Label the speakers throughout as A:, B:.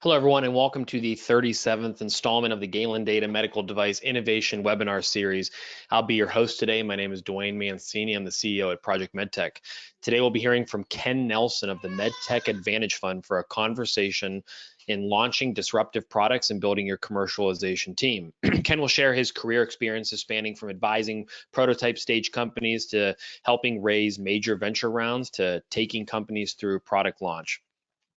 A: Hello, everyone, and welcome to the 37th installment of the Galen Data Medical Device Innovation Webinar Series. I'll be your host today. My name is Dwayne Mancini. I'm the CEO at Project MedTech. Today, we'll be hearing from Ken Nelson of the MedTech Advantage Fund for a conversation in launching disruptive products and building your commercialization team. Ken will share his career experiences spanning from advising prototype stage companies to helping raise major venture rounds to taking companies through product launch.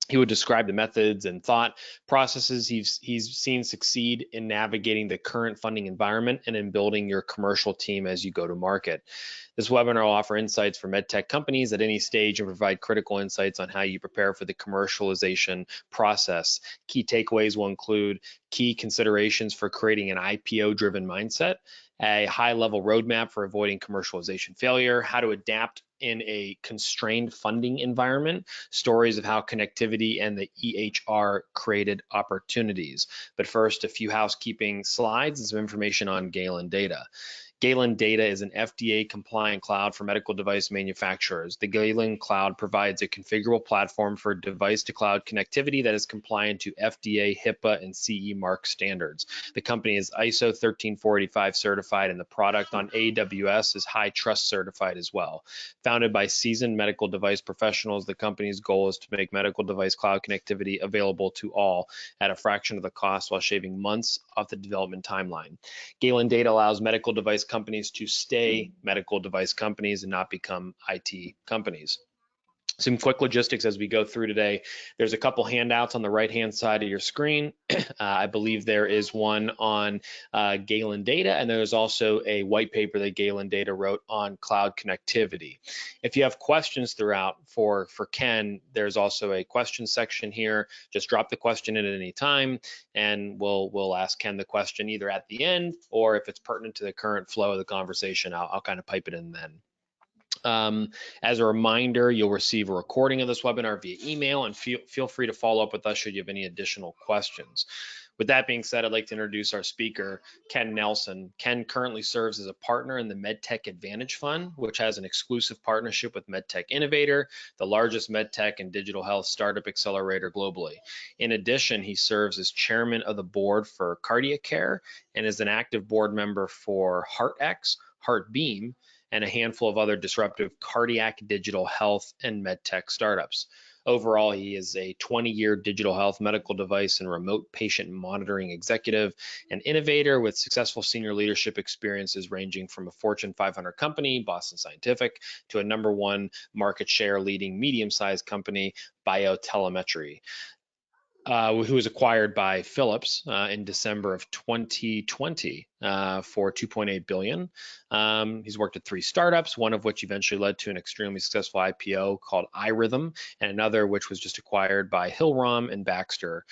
A: He would describe the methods and thought processes he's seen succeed in navigating the current funding environment and in building your commercial team as you go to market. This webinar will offer insights for medtech companies at any stage and provide critical insights on how you prepare for the commercialization process. Key takeaways will include key considerations for creating an IPO-driven mindset, a high-level roadmap for avoiding commercialization failure, how to adapt in a constrained funding environment, stories of how connectivity and the EHR created opportunities. But first, a few housekeeping slides and some information on Galen Data. Galen Data is an FDA-compliant cloud for medical device manufacturers. The Galen Cloud provides a configurable platform for device-to-cloud connectivity that is compliant to FDA, HIPAA, and CE mark standards. The company is ISO 13485 certified, and the product on AWS is high trust certified as well. Founded by seasoned medical device professionals, the company's goal is to make medical device cloud connectivity available to all at a fraction of the cost while shaving months off the development timeline. Galen Data allows medical device companies to stay medical device companies and not become IT companies. Some quick logistics as we go through today. There's a couple handouts on the right-hand side of your screen. I believe there is one on Galen Data, and there's also a white paper that Galen Data wrote on cloud connectivity. If you have questions throughout for Ken, there's also a question section here. Just drop the question in at any time, and we'll ask Ken the question either at the end, or if it's pertinent to the current flow of the conversation, I'll kind of pipe it in then. As a reminder, you'll receive a recording of this webinar via email, and feel free to follow up with us should you have any additional questions. With that being said, I'd like to introduce our speaker, Ken Nelson. Ken currently serves as a partner in the MedTech Advantage Fund, which has an exclusive partnership with MedTech Innovator, the largest MedTech and digital health startup accelerator globally. In addition, he serves as chairman of the board for Cardiac Care and is an active board member for HeartX, HeartBeam, and a handful of other disruptive cardiac, digital health, and medtech startups. Overall, he is a 20-year digital health, medical device, and remote patient monitoring executive and innovator with successful senior leadership experiences ranging from a Fortune 500 company, Boston Scientific, to a #1 market share leading medium-sized company, Biotelemetry, who was acquired by Philips in December of 2020 for $2.8 billion. He's worked at 3 startups, one of which eventually led to an extremely successful IPO called iRhythm, and another which was just acquired by Hillrom and Baxter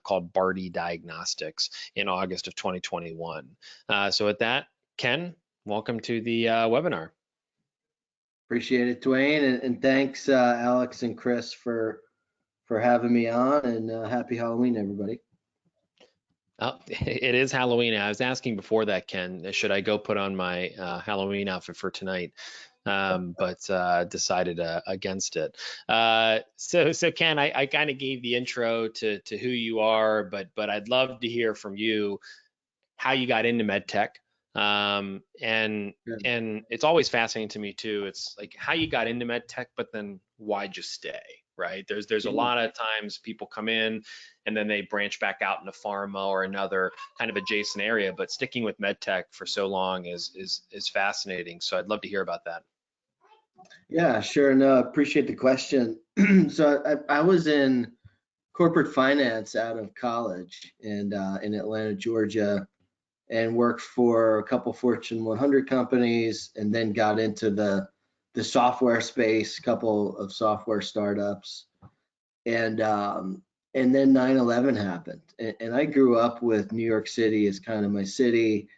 A: called Bardy Diagnostics in August of 2021. So with that, Ken, welcome to the webinar.
B: Appreciate it, Dwayne, and thanks Alex and Chris for having me on, and happy Halloween, everybody.
A: It is Halloween. I was asking before that, Ken, should I go put on my Halloween outfit for tonight? But decided against it. So Ken, I kind of gave the intro to who you are, but I'd love to hear from you how you got into medtech. And it's always fascinating to me too. It's like how you got into medtech, but then why'd you stay? Right? There's a lot of times people come in and then they branch back out into pharma or another kind of adjacent area, but sticking with medtech for so long is fascinating. So I'd love to hear about that.
B: Yeah, sure. No, I appreciate the question. So I was in corporate finance out of college and in Atlanta, Georgia, and worked for a couple Fortune 100 companies, and then got into the software space, couple of software startups, and then 9/11 happened, and I grew up with New York City as kind of my city,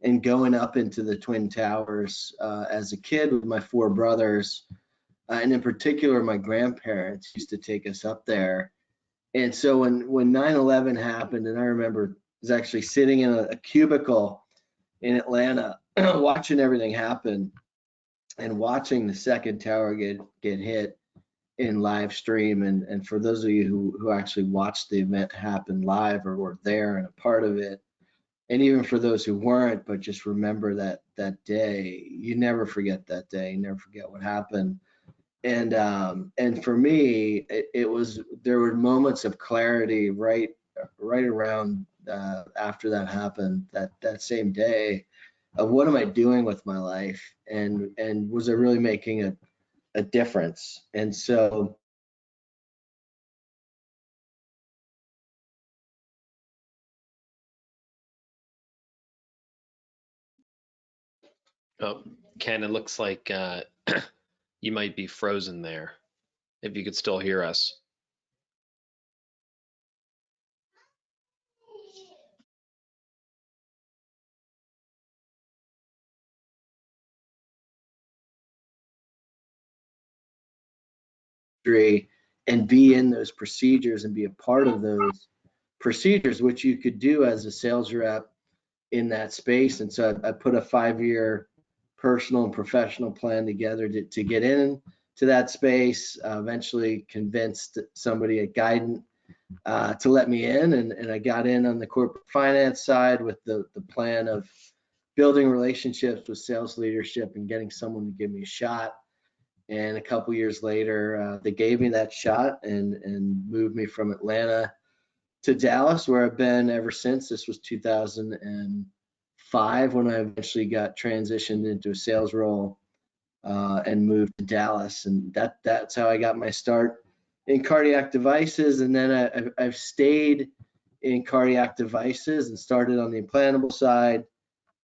B: and going up into the Twin Towers as a kid with my 4 brothers, and in particular my grandparents used to take us up there. And so when 9/11 happened, and I remember I was actually sitting in a cubicle in Atlanta watching everything happen, and watching the second tower get hit, in live stream. And for those of you who actually watched the event happen live or were there and a part of it, and even for those who weren't, but just remember that day, you never forget that day, you never forget what happened. And for me, it was, there were moments of clarity right around after that happened, that same day, of what am I doing with my life, and was I really making a difference? And so
A: Oh, Ken, it looks like you might be frozen there. If you could still hear us.
B: and be in those procedures and be a part of those procedures, which you could do as a sales rep in that space. And so I put a 5-year personal and professional plan together to get in to that space. Eventually convinced somebody at Guidant to let me in, and I got in on the corporate finance side with the plan of building relationships with sales leadership and getting someone to give me a shot. And a couple years later, they gave me that shot and moved me from Atlanta to Dallas, where I've been ever since. This was 2005 when I eventually got transitioned into a sales role and moved to Dallas. And that's how I got my start in cardiac devices. And then I've stayed in cardiac devices and started on the implantable side,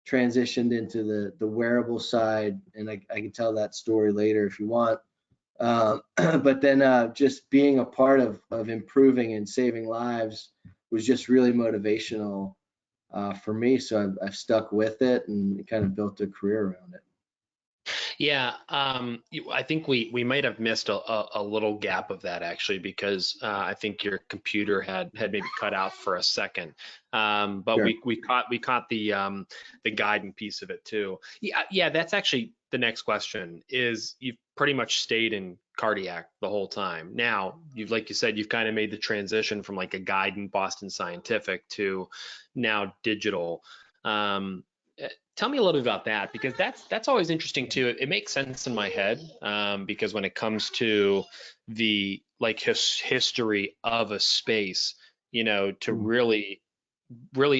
B: transitioned into the wearable side, and I can tell that story later if you want. But then just being a part of improving and saving lives was just really motivational for me. So I've stuck with it and kind of built a career around it.
A: Yeah, I think we might have missed a little gap of that actually, because I think your computer had maybe cut out for a second. But
B: Sure.
A: we caught the guiding piece of it too. Yeah, that's actually the next question. Is you've pretty much stayed in cardiac the whole time. Now you've, like you said, you've kind of made the transition from like a guide in Boston Scientific to now digital. Um, Tell me a little bit about that, because that's always interesting too. It makes sense in my head, because when it comes to the like history of a space, to really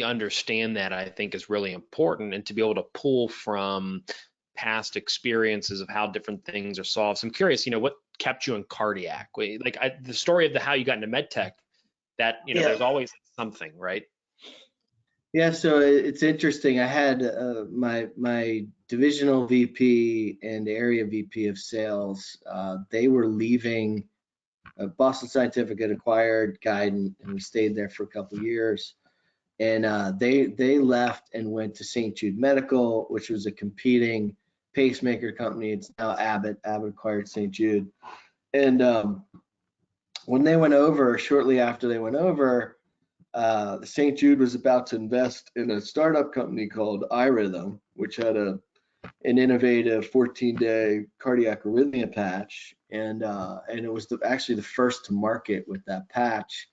A: understand that, I think is really important, and to be able to pull from past experiences of how different things are solved. So I'm curious, what kept you in cardiac? Like the story of how you got into MedTech, that
B: Yeah.
A: there's always something, right?
B: Yeah, so it's interesting. I had my divisional VP and area VP of sales. They were leaving. Boston Scientific had acquired Guidant, and we stayed there for a couple of years. And they left and went to St. Jude Medical, which was a competing pacemaker company. It's now Abbott. Abbott acquired St. Jude. And when they went over, shortly after they went over, St. Jude was about to invest in a startup company called iRhythm, which had an innovative 14-day cardiac arrhythmia patch, and it was actually the first to market with that patch.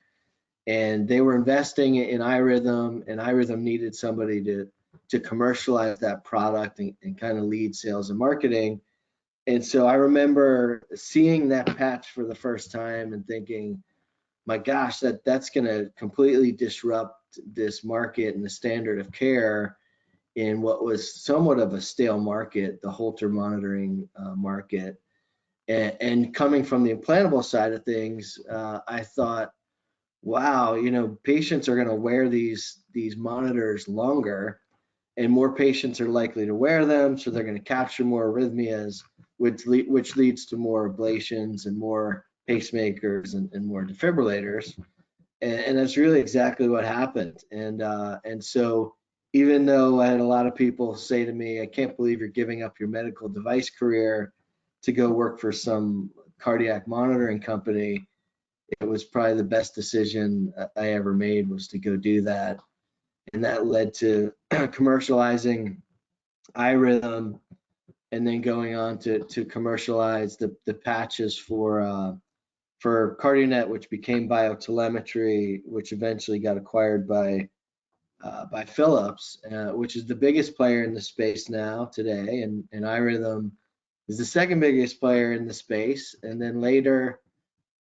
B: And they were investing in iRhythm, and iRhythm needed somebody to commercialize that product and kind of lead sales and marketing. And so I remember seeing that patch for the first time and thinking, my gosh, that's going to completely disrupt this market and the standard of care in what was somewhat of a stale market, the Holter monitoring market. And coming from the implantable side of things, I thought, wow, patients are going to wear these monitors longer, and more patients are likely to wear them, so they're going to capture more arrhythmias, which leads to more ablations and more pacemakers and more defibrillators. And that's really exactly what happened. And so even though I had a lot of people say to me, I can't believe you're giving up your medical device career to go work for some cardiac monitoring company, it was probably the best decision I ever made, was to go do that. And that led to commercializing iRhythm, and then going on to commercialize the patches for for CardioNet, which became BioTelemetry, which eventually got acquired by Philips, which is the biggest player in the space now today, and iRhythm is the second biggest player in the space. And then later,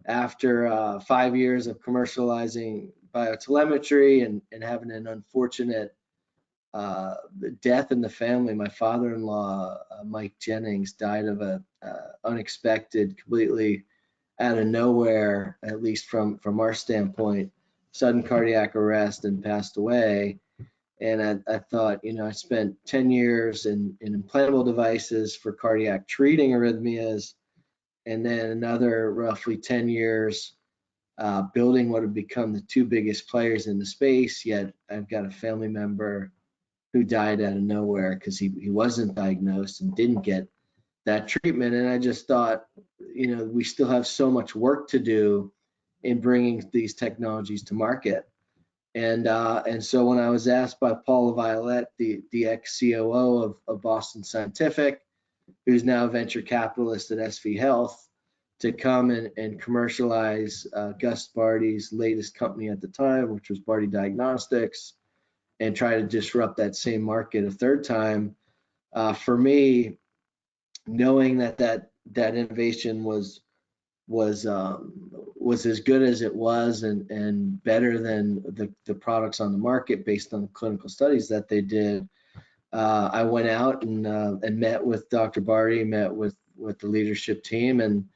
B: after 5 years of commercializing BioTelemetry and having an unfortunate death in the family, my father-in-law, Mike Jennings, died of a unexpected, completely out of nowhere, at least from our standpoint, sudden cardiac arrest, and passed away. And I thought, I spent 10 years in implantable devices for cardiac treating arrhythmias, and then another roughly 10 years building what would become the two biggest players in the space. Yet I've got a family member who died out of nowhere because he wasn't diagnosed and didn't get that treatment. And I just thought, we still have so much work to do in bringing these technologies to market. And so when I was asked by Paula Violette, the ex-COO of Boston Scientific, who's now a venture capitalist at SV Health, to come and commercialize Gus Barty's latest company at the time, which was Barty Diagnostics, and try to disrupt that same market a third time, for me, knowing that innovation was as good as it was, and better than the products on the market based on the clinical studies that they did, I went out and met with Dr. Barty, met with the leadership team, and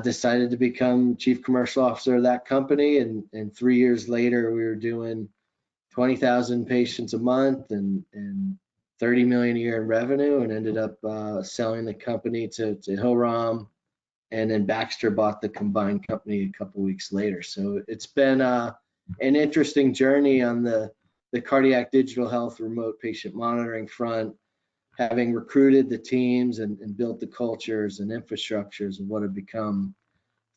B: decided to become chief commercial officer of that company. And 3 years later, we were doing 20,000 patients a month and 30 million a year in revenue, and ended up selling the company to Hillrom. And then Baxter bought the combined company a couple weeks later. So it's been an interesting journey on the cardiac digital health remote patient monitoring front, having recruited the teams and built the cultures and infrastructures of what have become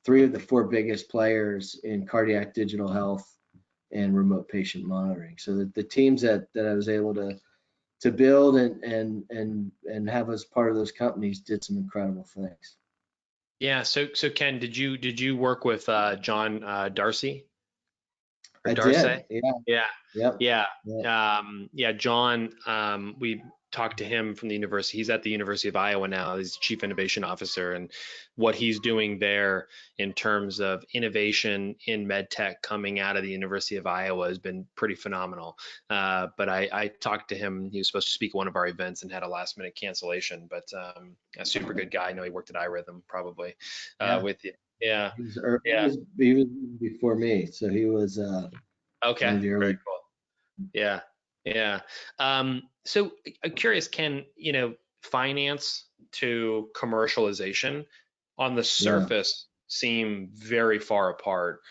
B: three of the four biggest players in cardiac digital health and remote patient monitoring. So that the teams that I was able to build and have as part of those companies did some incredible things.
A: Yeah. So Ken, did you work with John Darcy or
B: I
A: Darcy?
B: did. Yeah.
A: Yeah.
B: Yep.
A: Yeah.
B: Yep.
A: Yeah. John, we talked to him from the university. He's at the University of Iowa now. He's chief innovation officer, and what he's doing there in terms of innovation in medtech coming out of the University of Iowa has been pretty phenomenal. But I talked to him. He was supposed to speak at one of our events and had a last minute cancellation, but a super good guy. I know he worked at iRhythm probably
B: Yeah.
A: with you. Yeah.
B: He
A: Yeah.
B: was before me, so he was one
A: Okay.
B: of the
A: Very
B: early.
A: cool. Yeah, yeah. So I'm curious, Ken, finance to commercialization on the
B: Yeah.
A: surface seem very far apart,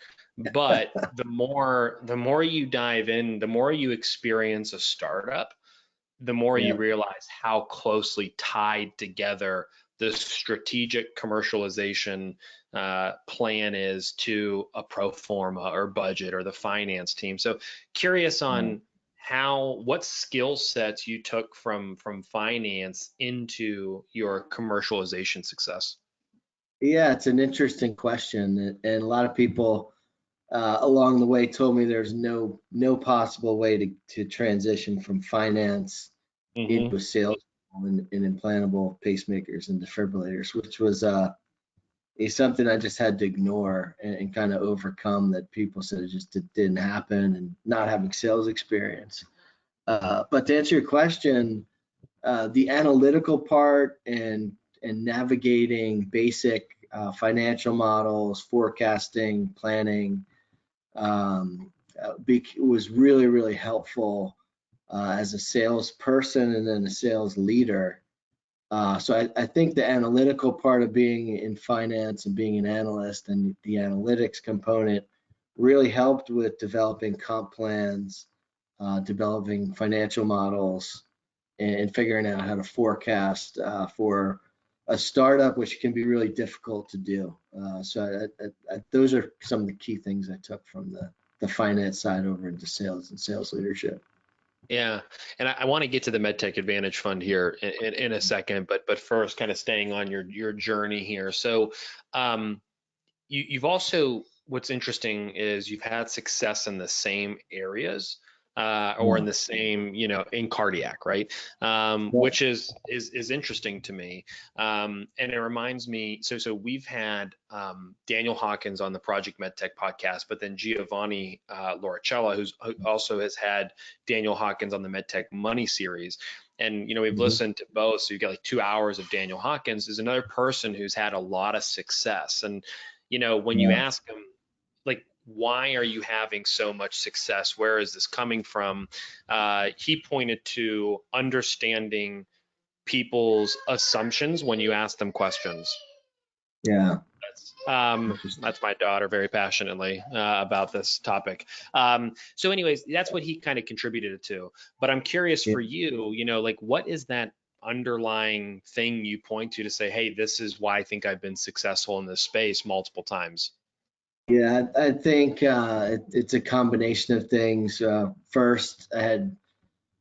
A: but the more you dive in, the more you experience a startup, the more you
B: Yeah.
A: realize how closely tied together the strategic commercialization plan is to a pro forma or budget or the finance team. So curious
B: Yeah.
A: on what skill sets you took from finance into your commercialization success.
B: Yeah, it's an interesting question, and a lot of people along the way told me there's no possible way to transition from finance
A: Hmm.
B: into a sales role in implantable pacemakers and defibrillators, which was is something I just had to ignore and kind of overcome, that people said it just didn't happen, and not having sales experience. But to answer your question, the analytical part and navigating basic financial models, forecasting, planning, was really helpful as a salesperson and then a sales leader. So I think the analytical part of being in finance and being an analyst, and the analytics component, really helped with developing comp plans, developing financial models, and figuring out how to forecast for a startup, which can be really difficult to do. So those are some of the key things I took from the finance side over into sales and sales leadership.
A: Yeah, and I want to get to the MedTech Advantage Fund here in a second, but first, kind of staying on your journey here. So, um, you've also, what's interesting is you've had success in the same areas, or in
B: Yeah.
A: the same, in cardiac, right?
B: Yeah.
A: Which is interesting to me. And it reminds me, so we've had Daniel Hawkins on the Project MedTech podcast, but then Giovanni Loricella, who also has had Daniel Hawkins on the MedTech Money series. And we've
B: Mhm.
A: listened to both, so you got like 2 hours of Daniel Hawkins. Is another person who's had a lot of success. And when you
B: Yeah.
A: ask them, like, why are you having so much success? Where is this coming from? He pointed to understanding people's assumptions when you ask them questions.
B: Yeah. Interesting.
A: That's my daughter very passionately about this topic. So, anyways, that's what he kind of contributed to. But I'm curious
B: Yeah.
A: for you, like, what is that underlying thing you point to say, hey, this is why I think I've been successful in this space multiple times?
B: Yeah, I think it's a combination of things. First, I had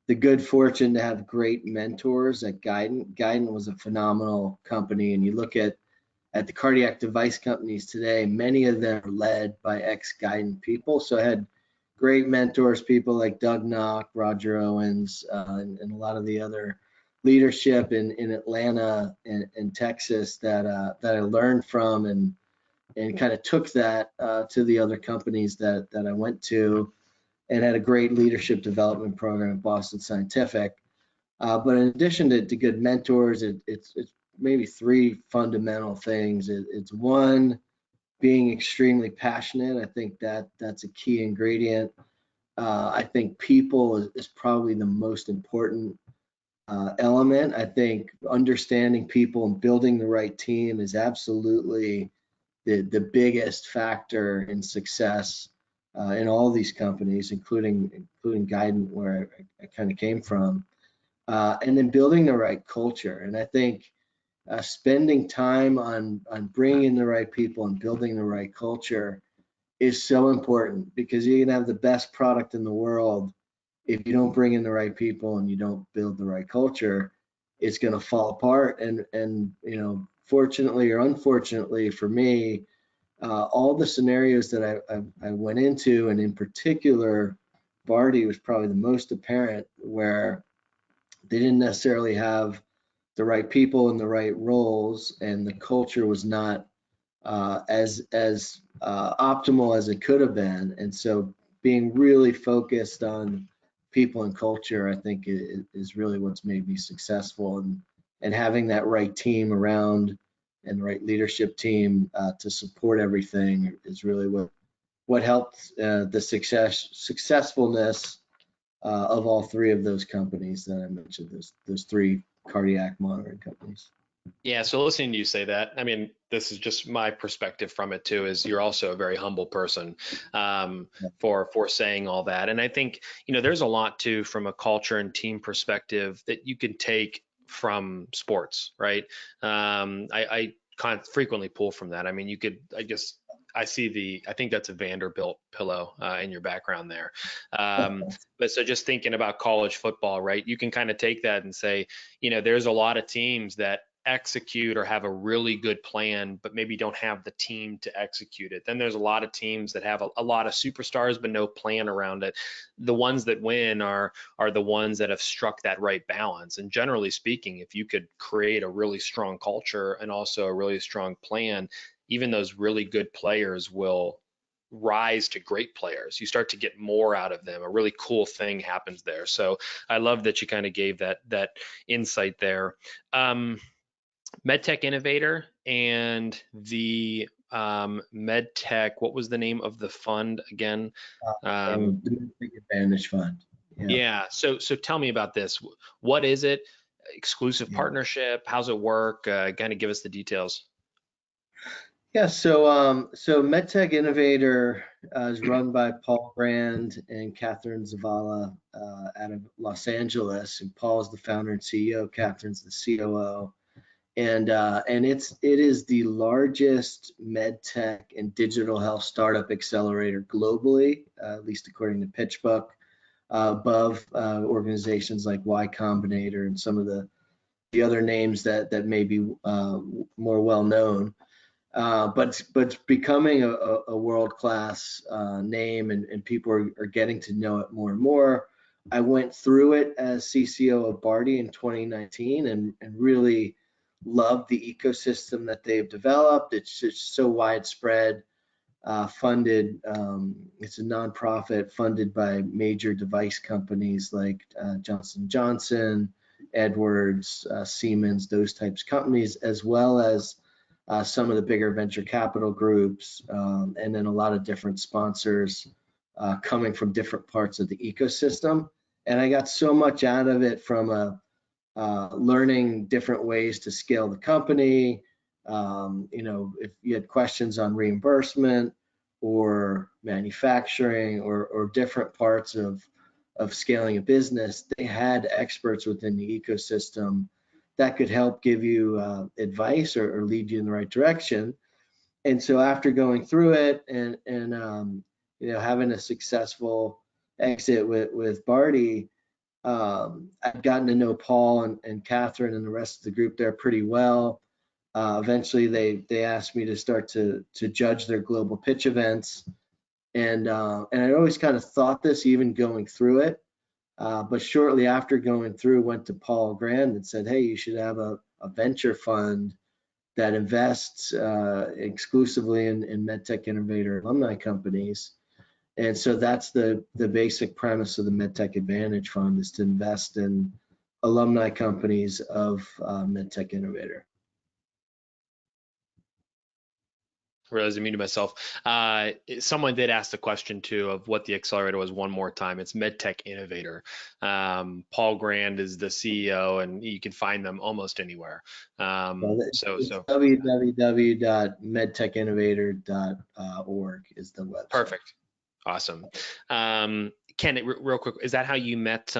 B: the good fortune to have great mentors at Guidant. Guidant was a phenomenal company, and you look at the cardiac device companies today, many of them are led by ex-Guidant people. So I had great mentors, people like Doug Knock, Roger Owens, and a lot of the other leadership in Atlanta and Texas that I learned from and kind of took that to the other companies that I went to and had a great leadership development program at Boston Scientific. But in addition to good mentors, it's maybe three fundamental things. It's one, being extremely passionate. I think that's a key ingredient. I think people is probably the most important element. I think understanding people and building the right team is absolutely the biggest factor in success in all these companies, including Guidant, where I kind of came from, and then building the right culture. And I think spending time on bringing in the right people and building the right culture is so important because you can have the best product in the world if you don't bring in the right people and you don't build the right culture, it's going to fall apart. And fortunately or unfortunately for me, all the scenarios that I went into, and in particular, Barty was probably the most apparent, where they didn't necessarily have the right people in the right roles, and the culture was not as optimal as it could have been. And so, being really focused on people and culture, I think, is really what's made me successful, and having that right team around and the right leadership team to support everything is really what helped the successfulness of all three of those companies that I mentioned, those three cardiac monitoring companies.
A: Yeah, so listening to you say that, I mean, this is just my perspective from it too, is you're also a very humble person, for saying all that. And I think, there's a lot too from a culture and team perspective that you can take from sports, right? I kind of frequently pull from that. I mean, I think that's a Vanderbilt pillow in your background there. But so just thinking about college football, right? You can kind of take that and say, there's a lot of teams that execute or have a really good plan, but maybe don't have the team to execute it. Then there's a lot of teams that have a lot of superstars, but no plan around it. The ones that win are the ones that have struck that right balance. And generally speaking, if you could create a really strong culture and also a really strong plan, even those really good players will rise to great players. You start to get more out of them. A really cool thing happens there. So I love that you kind of gave that insight there. MedTech Innovator and the MedTech, what was the name of the fund again? Um,
B: The MedTech Advantage Fund. Yeah.
A: yeah, so tell me about this. What is it? Exclusive
B: Yeah.
A: partnership? How's it work? Kind of give us the details.
B: Yeah, so MedTech Innovator is run by Paul Brand and Catherine Zavala out of Los Angeles. And Paul's the founder and CEO. Catherine's the COO. And it is the largest MedTech and digital health startup accelerator globally, at least according to PitchBook, above organizations like Y Combinator and some of the other names that may be more well known. but it's becoming a world-class name, and people are getting to know it more and more. I went through it as CCO of Barty in 2019 and really loved the ecosystem that they've developed. It's just so widespread, funded. It's a nonprofit funded by major device companies like Johnson & Johnson, Edwards, Siemens, those types of companies, as well as some of the bigger venture capital groups, and then a lot of different sponsors coming from different parts of the ecosystem. And I got so much out of it from learning different ways to scale the company. If you had questions on reimbursement or manufacturing or different parts of scaling a business, they had experts within the ecosystem that could help give you advice or lead you in the right direction. And so after going through it and having a successful exit with Barty, I've gotten to know Paul and Catherine and the rest of the group there pretty well. Eventually, they asked me to start to judge their global pitch events, and I always kind of thought this even going through it. But shortly after going through, went to Paul Grand and said, "Hey, you should have a venture fund that invests exclusively in MedTech Innovator alumni companies." And so that's the basic premise of the MedTech Advantage Fund, is to invest in alumni companies of MedTech Innovator.
A: Realized I muted myself. Someone did ask the question too of what the accelerator was one more time. It's MedTech Innovator. Paul Grand is the CEO, and you can find them almost anywhere.
B: It's www.medtechinnovator.org is the website.
A: Perfect. Awesome. Ken, real quick, is that how you met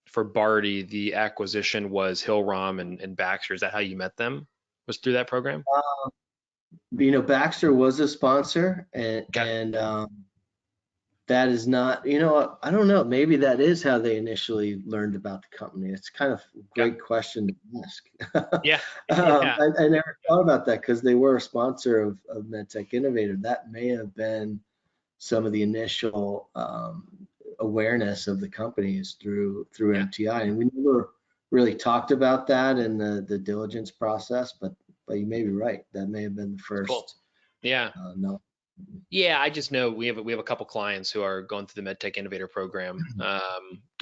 A: for Barty? The acquisition was Hillrom and Baxter. Is that how you met them? Was through that program?
B: Baxter was a sponsor, and that is not, I don't know, maybe that is how they initially learned about the company. It's kind of a great question to ask.
A: Yeah.
B: I never thought about that because they were a sponsor of MedTech Innovator. That may have been some of the initial awareness of the companies through MTI, and we never really talked about that in the diligence process, but you may be right. That may have been the first.
A: Cool. Yeah.
B: No.
A: Yeah, I just know we have a couple clients who are going through the MedTech Innovator program,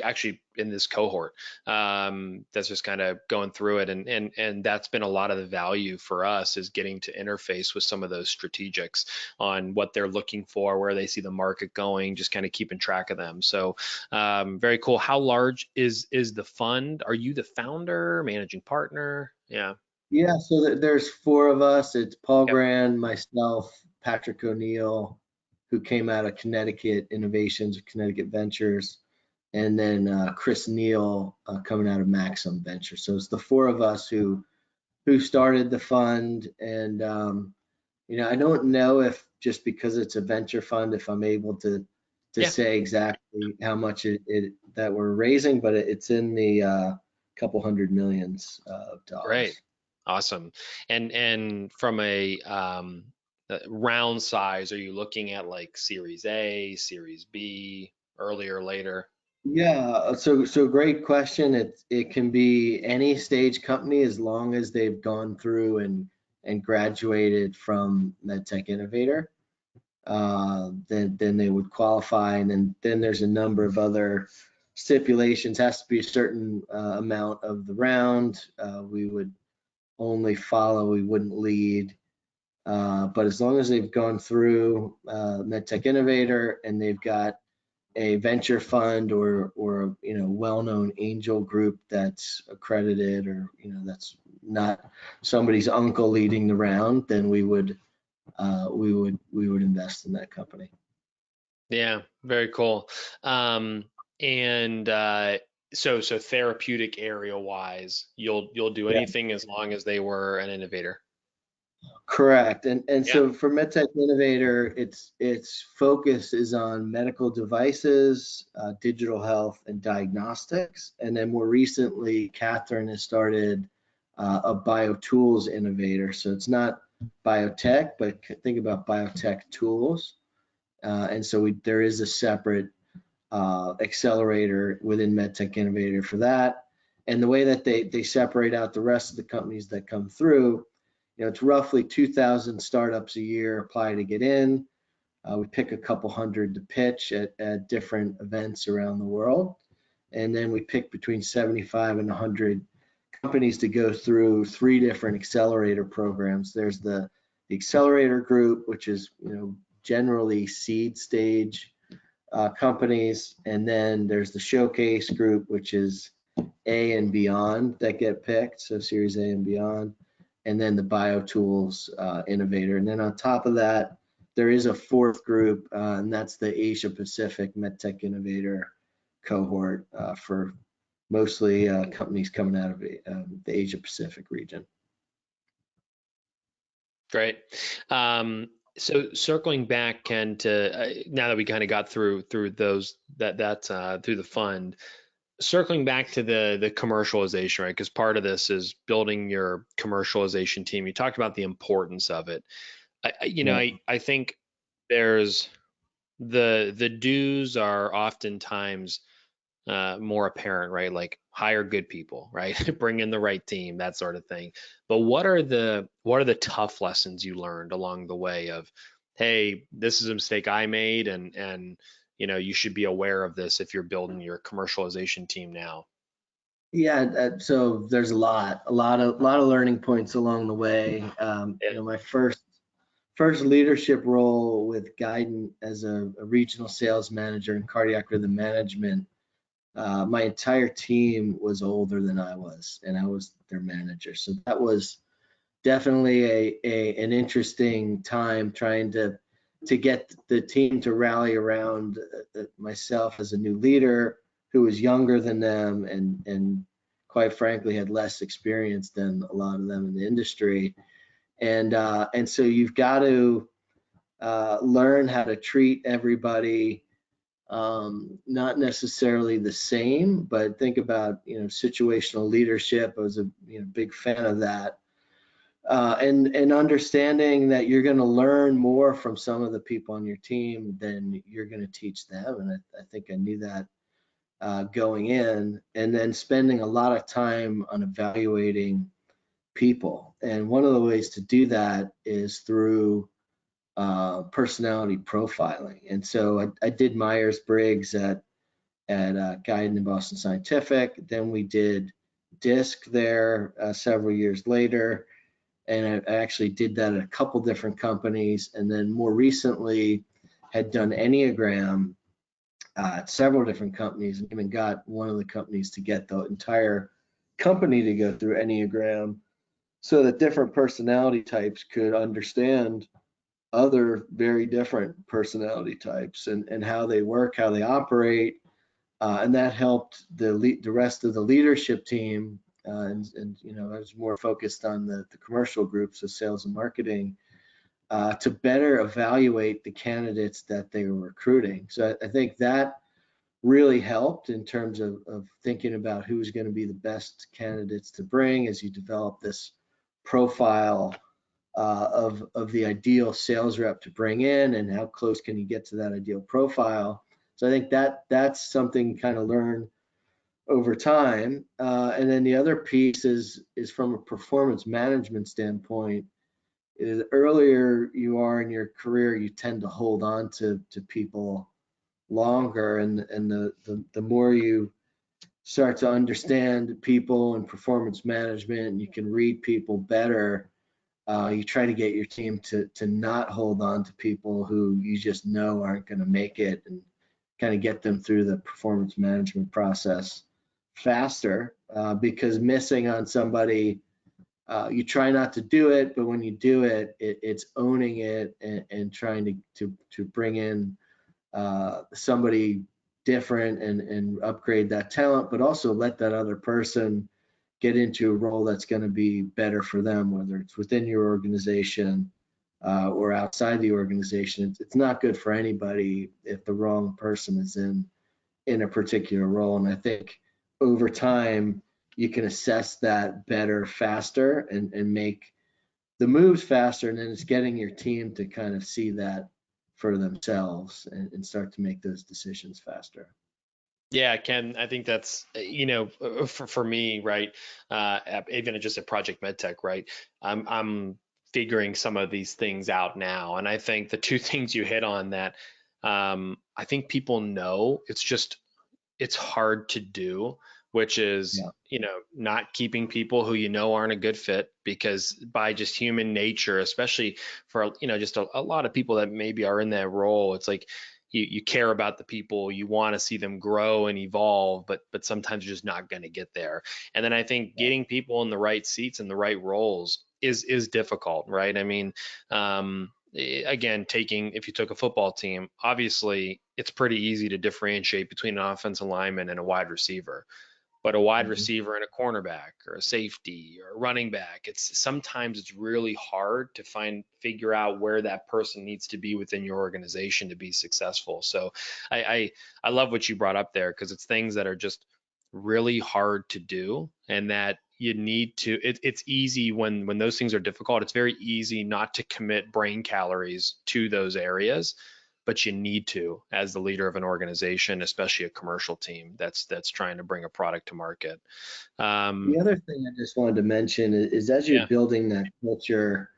A: actually in this cohort. That's just kind of going through it, and that's been a lot of the value for us, is getting to interface with some of those strategics on what they're looking for, where they see the market going, just kind of keeping track of them. So very cool. How large is the fund? Are you the founder, managing partner? Yeah.
B: Yeah, so there's four of us. It's Paul Grand, myself, Patrick O'Neill, who came out of Connecticut Innovations or Connecticut Ventures, and then Chris Neal coming out of Maxim Ventures. So it's the four of us who started the fund. And I don't know if, just because it's a venture fund, if I'm able to say exactly how much that we're raising, but it's in the couple hundred millions of dollars.
A: Great. Awesome. And from a round size, are you looking at like Series A, Series B, earlier, later?
B: Yeah, so great question. It can be any stage company as long as they've gone through and graduated from MedTech Innovator. Then they would qualify, and then there's a number of other stipulations. Has to be a certain amount of the round. We would only follow, we wouldn't lead. But as long as they've gone through MedTech Innovator and they've got a venture fund or well-known angel group that's accredited, or that's not somebody's uncle leading the round, then we would invest in that company.
A: Yeah, very cool. So therapeutic area wise, you'll do anything as long as they were an innovator.
B: Correct. And so for MedTech Innovator, its focus is on medical devices, digital health, and diagnostics. And then more recently, Catherine has started a biotools innovator. So it's not biotech, but think about biotech tools. And so there is a separate accelerator within MedTech Innovator for that. And the way that they separate out the rest of the companies that come through, it's roughly 2,000 startups a year apply to get in. We pick a couple hundred to pitch at different events around the world. And then we pick between 75 and 100 companies to go through 3 different accelerator programs. There's the accelerator group, which is generally seed stage companies, and then there's the showcase group, which is A and beyond that get picked, so Series A and beyond, and then the BioTools innovator. And then on top of that, there is a 4th group, and that's the Asia Pacific MedTech Innovator cohort for mostly companies coming out of the Asia Pacific region.
A: Great. So circling back, Ken, to now that we kind of got through those through the fund, circling back to the commercialization, right? Because part of this is building your commercialization team. You talked about the importance of it. I think there's the do's are oftentimes more apparent, right? Like hire good people, right? Bring in the right team, that sort of thing. But what are the tough lessons you learned along the way of, hey, this is a mistake I made, and you should be aware of this if you're building your commercialization team now?
B: Yeah, so there's a lot of learning points along the way. My first leadership role with Guidant as a regional sales manager in cardiac rhythm management. My entire team was older than I was, and I was their manager. So that was definitely an interesting time trying to get the team to rally around myself as a new leader who was younger than them and quite frankly had less experience than a lot of them in the industry. And so you've got to learn how to treat everybody not necessarily the same, but think about situational leadership. I was a big fan of that, and understanding that you're going to learn more from some of the people on your team than you're going to teach them. And I think I knew that going in, and then spending a lot of time on evaluating people. And one of the ways to do that is through personality profiling. And so I did Myers-Briggs at Guidant and Boston Scientific. Then we did DISC there several years later. And I actually did that at a couple different companies. And then more recently had done Enneagram at several different companies, and even got one of the companies to get the entire company to go through Enneagram so that different personality types could understand other very different personality types and how they work, how they operate, and that helped the rest of the leadership team. And I was more focused on the commercial groups of sales and marketing to better evaluate the candidates that they were recruiting. So I think that really helped in terms of thinking about who's going to be the best candidates to bring as you develop this profile of the ideal sales rep to bring in, and how close can you get to that ideal profile. So I think that's something kind of learned over time. And then the other piece is from a performance management standpoint. Is earlier you are in your career, you tend to hold on to people longer, and the more you start to understand people and performance management, and you can read people better, you try to get your team to not hold on to people who you just know aren't going to make it, and kind of get them through the performance management process faster, because missing on somebody, you try not to do it, but when you do it, it's owning it and trying to bring in somebody different and upgrade that talent, but also let that other person get into a role that's going to be better for them, whether it's within your organization or outside the organization. It's not good for anybody if the wrong person is in a particular role. And I think over time, you can assess that better, faster, and make the moves faster, and then it's getting your team to kind of see that for themselves and start to make those decisions faster.
A: Yeah, Ken, I think that's, for me, right? Even just at Project MedTech, right? I'm figuring some of these things out now. And I think the two things you hit on that I think people know, it's hard to do, which is,
B: Yeah.
A: not keeping people who aren't a good fit, because by just human nature, especially for, just a lot of people that maybe are in that role, it's like you care about the people, you want to see them grow and evolve, but sometimes you're just not going to get there. And then I think getting people in the right seats and the right roles is difficult, right? I mean, again, if you took a football team, obviously it's pretty easy to differentiate between an offensive lineman and a wide receiver. But a wide
B: Mhm.
A: receiver and a cornerback or a safety or a running back, it's really hard to figure out where that person needs to be within your organization to be successful. So I love what you brought up there, because it's things that are just really hard to do, and that you need to it's easy when those things are difficult. It's very easy not to commit brain calories to those areas, but you need to, as the leader of an organization, especially a commercial team that's trying to bring a product to market.
B: The
A: um,
B: other thing I just wanted to mention is as you're
A: yeah.
B: building that culture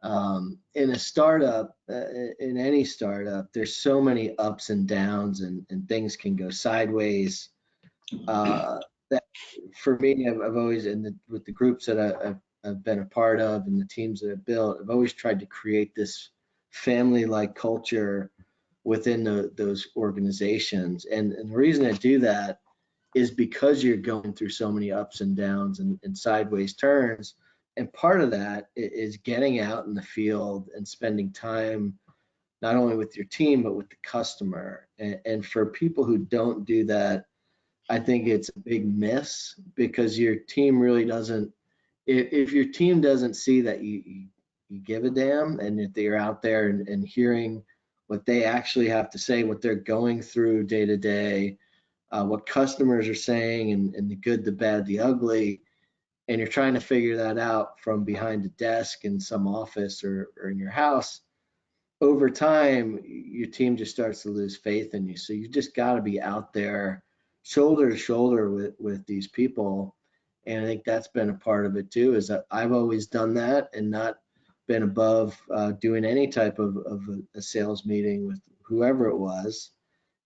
B: in a startup, in any startup, there's so many ups and downs, and things can go sideways. That for me, I've always, with the groups that I've been a part of and the teams that I've built, I've always tried to create this family-like culture within those organizations. And the reason I do that is because you're going through so many ups and downs and sideways turns. And part of that is getting out in the field and spending time not only with your team, but with the customer. And for people who don't do that, I think it's a big miss, because your team really doesn't, if your team doesn't see that you give a damn, and that you're out there and hearing what they actually have to say, what they're going through day to day, what customers are saying, and the good, the bad, the ugly, and you're trying to figure that out from behind a desk in some office or in your house, over time, your team just starts to lose faith in you. So you just got to be out there shoulder to shoulder with these people. And I think that's been a part of it too, is that I've always done that and not been above doing any type of a sales meeting with whoever it was.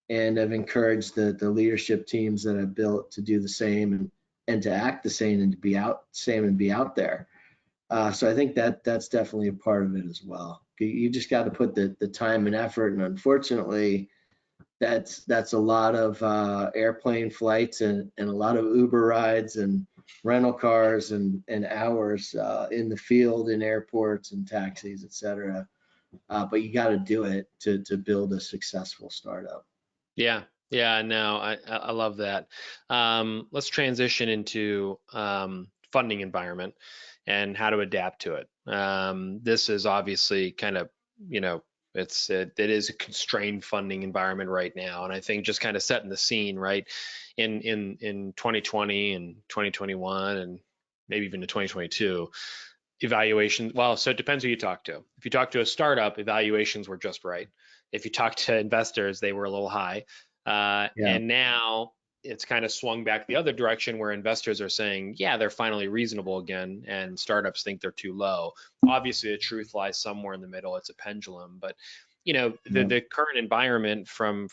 B: And I've encouraged the leadership teams that I've built to do the same, and to act the same, and to be out same and be out there. So I think that's definitely a part of it as well. You just got to put the time and effort, and unfortunately, that's a lot of airplane flights, and a lot of Uber rides and rental cars, and hours in the field, in airports and taxis, et cetera. But you got to do it to build a successful startup.
A: Yeah, yeah, no, I love that. Let's transition into funding environment and how to adapt to it. This is obviously kind of, you know, it is a constrained funding environment right now, and I think just kind of setting the scene, right? In 2020 and 2021 and maybe even to 2022, evaluation. Well, so it depends who you talk to. If you talk to a startup, evaluations were just right. If you talk to investors, they were a little high.
B: Yeah.
A: And now it's kind of swung back the other direction, where investors are saying, yeah, they're finally reasonable again, and startups think they're too low. Obviously, the truth lies somewhere in the middle. It's a pendulum, but
B: Yeah.
A: the current environment from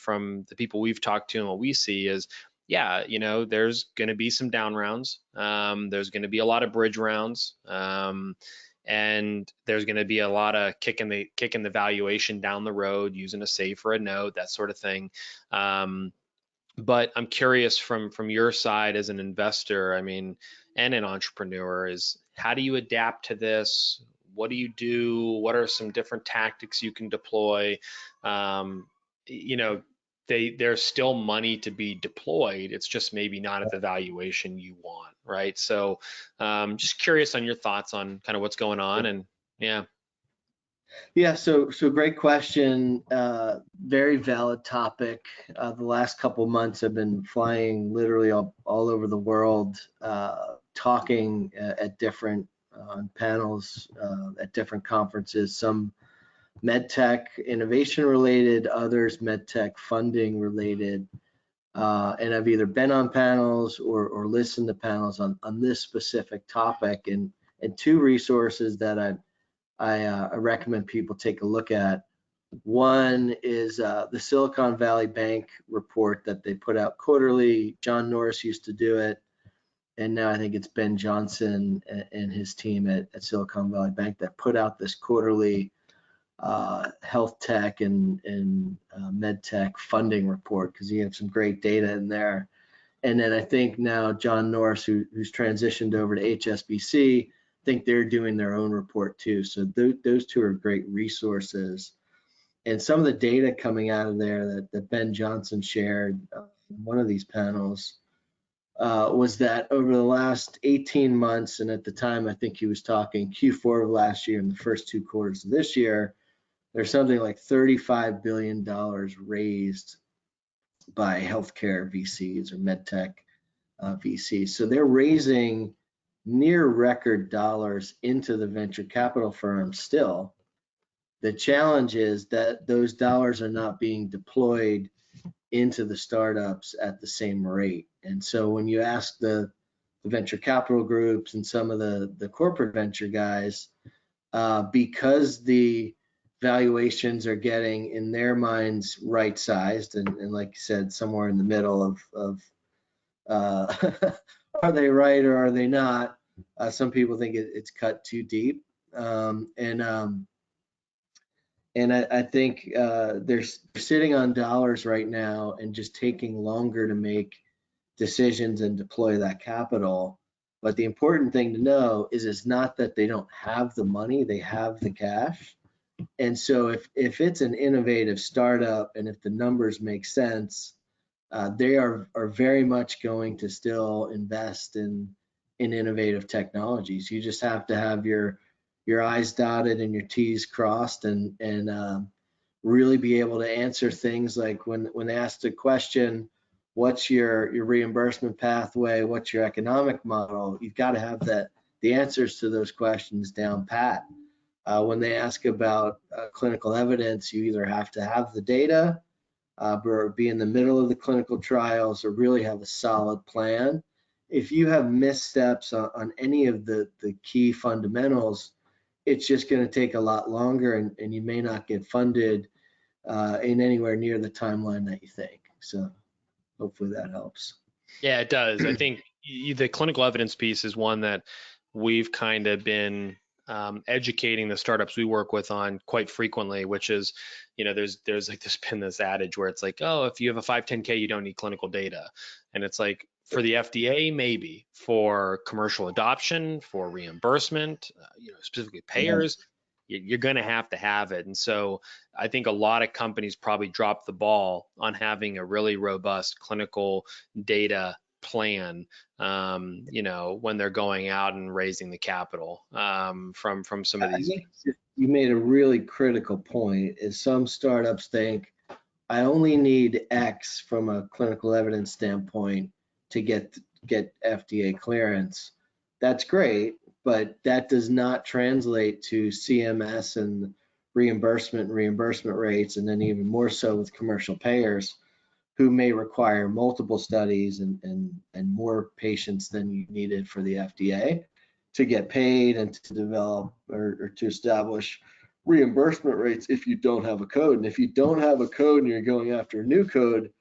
A: the people we've talked to and what we see is, yeah, there's going to be some down rounds. There's going to be a lot of bridge rounds. And there's going to be a lot of kicking the valuation down the road, using a save for a note, that sort of thing. But I'm curious from your side as an investor, I mean, and an entrepreneur, is how do you adapt to this? What do you do? What are some different tactics you can deploy? Um, you know, there's still money to be deployed. It's just maybe not at the valuation you want, right? So, just curious on your thoughts on kind of what's going on, and yeah.
B: Yeah, so great question. Very valid topic. The last couple months I've been flying literally all over the world, talking at different on panels at different conferences, some MedTech innovation related, others MedTech funding related. And I've either been on panels or listened to panels on this specific topic. And two resources that I recommend people take a look at. One is the Silicon Valley Bank report that they put out quarterly. John Norris used to do it, and now I think it's Ben Johnson and his team at Silicon Valley Bank that put out this quarterly health tech and med tech funding report, because you have some great data in there. And then I think now John Norris, who's transitioned over to HSBC, I think they're doing their own report too. So those two are great resources. And some of the data coming out of there that Ben Johnson shared in one of these panels was that over the last 18 months, and at the time I think he was talking Q4 of last year and the first 2 quarters of this year, there's something like $35 billion raised by healthcare VCs or medtech VCs. So they're raising near record dollars into the venture capital firms still. The challenge is that those dollars are not being deployed into the startups at the same rate. And so when you ask the venture capital groups and some of the corporate venture guys, because the valuations are getting, in their minds, right-sized, and like you said, somewhere in the middle of are they right or are they not? Some people think it's cut too deep, and I think they're sitting on dollars right now and just taking longer to make decisions and deploy that capital. But the important thing to know is it's not that they don't have the money, they have the cash. And so if it's an innovative startup and if the numbers make sense, they are very much going to still invest in innovative technologies. You just have to have your I's dotted and your T's crossed, and really be able to answer things like when asked a question, what's your reimbursement pathway, what's your economic model, you've got to have the answers to those questions down pat. When they ask about clinical evidence, you either have to have the data or be in the middle of the clinical trials or really have a solid plan. If you have missteps on any of the key fundamentals, it's just going to take a lot longer, and you may not get funded in anywhere near the timeline that you think. So hopefully that helps.
A: Yeah, it does. I think the clinical evidence piece is one that we've kind of been educating the startups we work with on quite frequently, which is, there's like this adage where it's like, oh, if you have a 510K, you don't need clinical data. And it's like, for the FDA, maybe. For commercial adoption, for reimbursement, specifically payers, you're going to have it. And so I think a lot of companies probably dropped the ball on having a really robust clinical data plan, when they're going out and raising the capital from some of these.
B: I think you made a really critical point. Is some startups think I only need X from a clinical evidence standpoint to get FDA clearance. That's great, but that does not translate to CMS and reimbursement rates, and then even more so with commercial payers who may require multiple studies and more patients than you needed for the FDA to get paid and to develop or to establish reimbursement rates if you don't have a code. And if you don't have a code and you're going after a new code,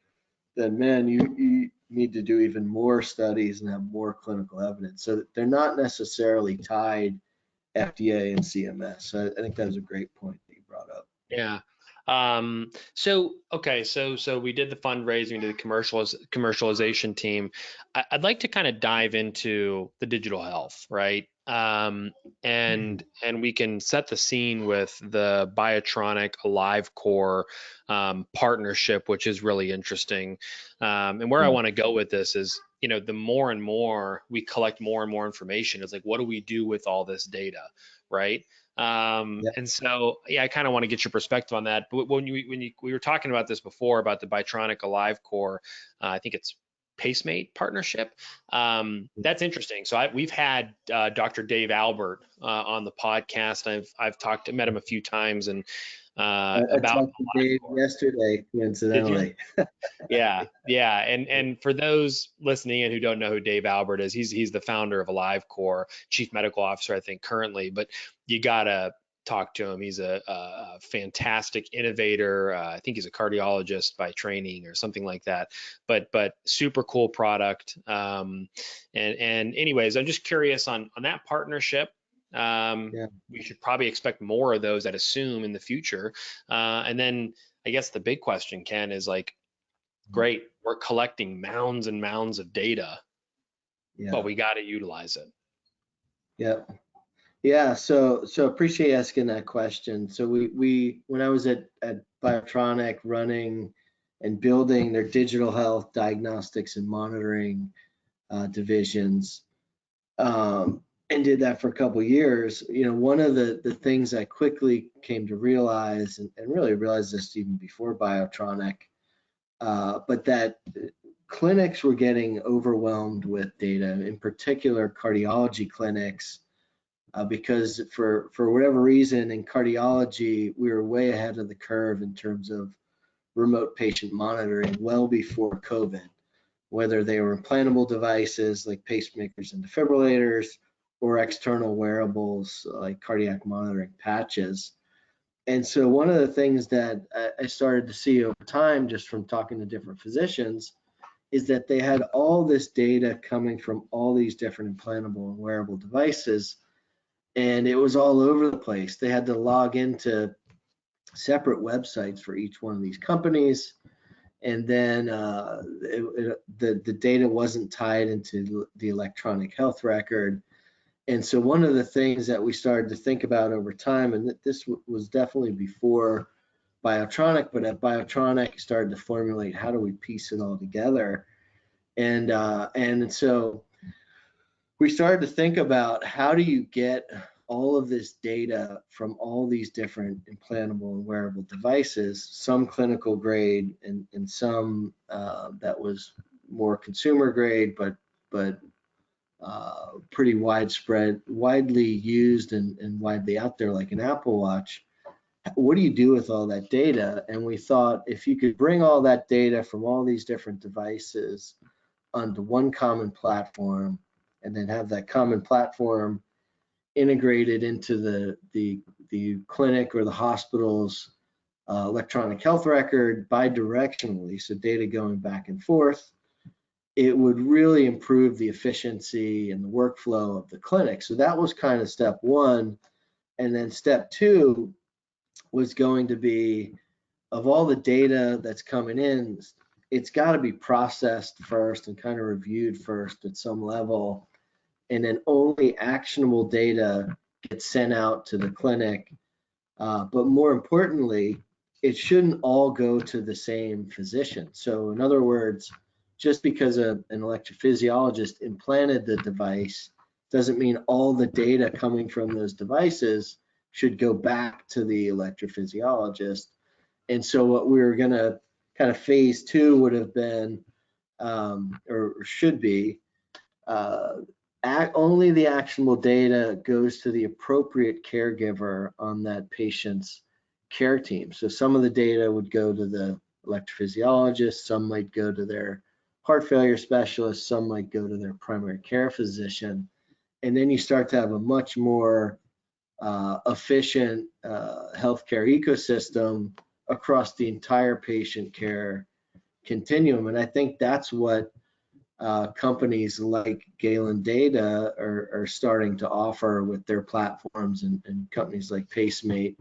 B: then man, you need to do even more studies and have more clinical evidence. So they're not necessarily tied, FDA and CMS. So I think that was a great point that you brought up.
A: Yeah. So we did the fundraising, we did the commercialization team. I'd like to kind of dive into the digital health, right? And we can set the scene with the Biotronic AliveCore partnership, which is really interesting. And where I want to go with this is, the more and more we collect more and more information, it's like, what do we do with all this data, right? And so, I kind of want to get your perspective on that. But when we were talking about this before, about the Biotronic AliveCore, I think it's Pacemate partnership. That's interesting. So we've had Dr. Dave Albert on the podcast. Met him a few times and
B: I
A: about
B: talked to Dave yesterday,
A: did you?
B: coincidentally.
A: Yeah. And for those listening in who don't know who Dave Albert is, he's the founder of AliveCore, chief medical officer, I think, currently. But you gotta talk to him. He's a fantastic innovator. I think he's a cardiologist by training or something like that. But super cool product. And anyways, I'm just curious on that partnership.
B: Yeah,
A: We should probably expect more of those, I'd assume, in the future. And then I guess the big question, Ken, is like, great, we're collecting mounds and mounds of data, but
B: yeah,
A: we got to utilize it.
B: yeah. Yeah, so appreciate asking that question. So we when I was at Biotronic running and building their digital health diagnostics and monitoring divisions, and did that for a couple of years, one of the things I quickly came to realize, and really realized this even before Biotronic, but that clinics were getting overwhelmed with data, in particular cardiology clinics, because for whatever reason in cardiology, we were way ahead of the curve in terms of remote patient monitoring well before COVID, whether they were implantable devices like pacemakers and defibrillators or external wearables like cardiac monitoring patches. And so one of the things that I started to see over time, just from talking to different physicians, is that they had all this data coming from all these different implantable and wearable devices, and it was all over the place. They had to log into separate websites for each one of these companies, and then the data wasn't tied into the electronic health record. And so one of the things that we started to think about over time, and this was definitely before Biotronic, but at Biotronic started to formulate, how do we piece it all together? And so we started to think about, how do you get all of this data from all these different implantable and wearable devices, some clinical grade and some that was more consumer grade, but pretty widespread, widely used and widely out there, like an Apple Watch. What do you do with all that data? And we thought, if you could bring all that data from all these different devices onto one common platform, and then have that common platform integrated into the clinic or the hospital's electronic health record bidirectionally, so data going back and forth, it would really improve the efficiency and the workflow of the clinic. So that was kind of step one. And then step two was going to be, of all the data that's coming in, it's got to be processed first and kind of reviewed first at some level, and then only actionable data gets sent out to the clinic. But more importantly, it shouldn't all go to the same physician. So in other words, just because an electrophysiologist implanted the device doesn't mean all the data coming from those devices should go back to the electrophysiologist. And so what we were going to kind of phase two would have been, or should be, only the actionable data goes to the appropriate caregiver on that patient's care team. So some of the data would go to the electrophysiologist, some might go to their heart failure specialist, some might go to their primary care physician. And then you start to have a much more efficient healthcare ecosystem across the entire patient care continuum. And I think that's what companies like Galen Data are starting to offer with their platforms, and companies like Pacemate